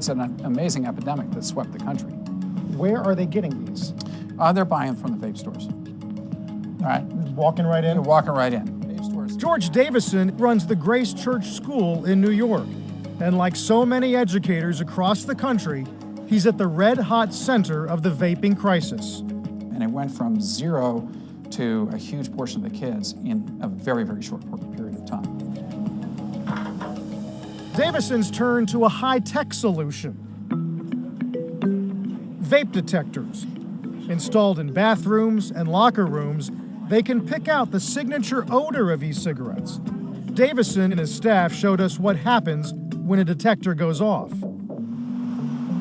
It's an amazing epidemic that swept the country. Where are they getting these? They're buying from the vape stores. All right? Walking right in? They're walking right in. Vape stores. George Davison runs the Grace Church School in New York. And like so many educators across the country, he's at the red-hot center of the vaping crisis. And it went from 0 to a huge portion of the kids in a very, very short period of time. Davison's turned to a high-tech solution. Vape detectors. Installed in bathrooms and locker rooms, they can pick out the signature odor of e-cigarettes. Davison and his staff showed us what happens when a detector goes off.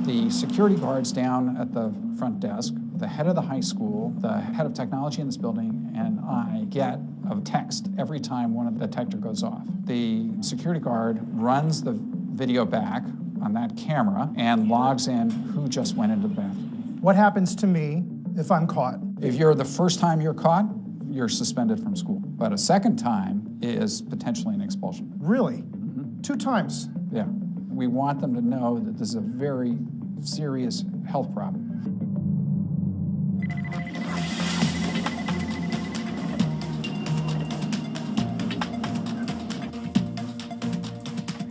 The security guards down at the front desk, the head of the high school, the head of technology in this building, and I get a text every time one of the detector goes off. The security guard runs the video back on that camera and logs in who just went into the bathroom. What happens to me if I'm caught? If you're the first time you're caught, you're suspended from school. But a second time is potentially an expulsion. Really? 2 times? Yeah. We want them to know that this is a very serious health problem.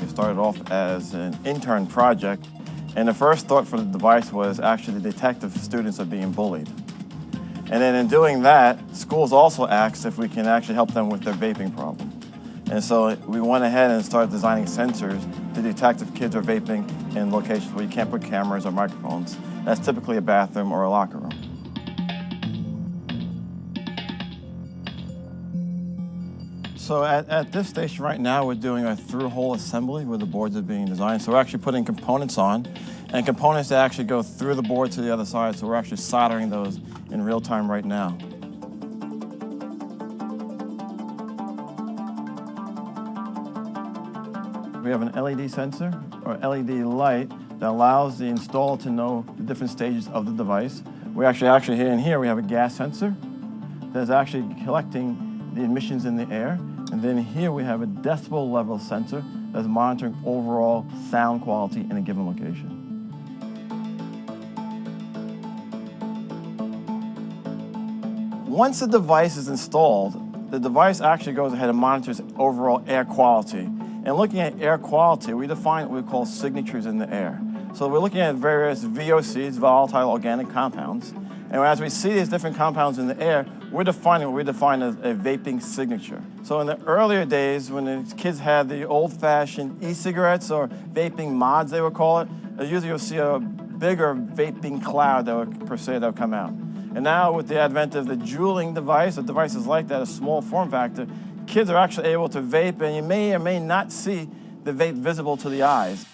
It started off as an intern project, and the first thought for the device was actually the detective students are being bullied. And then in doing that, schools also asked if we can actually help them with their vaping problem. And so we went ahead and started designing sensors to detect if kids are vaping in locations where you can't put cameras or microphones. That's typically a bathroom or a locker room. So at this station right now, we're doing a through-hole assembly where the boards are being designed. So we're actually putting components on, and components that actually go through the board to the other side. So we're actually soldering those in real time right now. We have an LED sensor or LED light that allows the installer to know the different stages of the device. We actually here we have a gas sensor that's actually collecting the emissions in the air. And then here we have a decibel level sensor that's monitoring overall sound quality in a given location. Once the device is installed, the device actually goes ahead and monitors overall air quality. And looking at air quality, we define what we call signatures in the air. So we're looking at various VOCs, volatile organic compounds. And as we see these different compounds in the air, we're defining what we define as a vaping signature. So in the earlier days, when the kids had the old-fashioned e-cigarettes or vaping mods, they would call it, usually you'll see a bigger vaping cloud that would come out. And now with the advent of the Juuling device, or devices like that, a small form factor, kids are actually able to vape, and you may or may not see the vape visible to the eyes.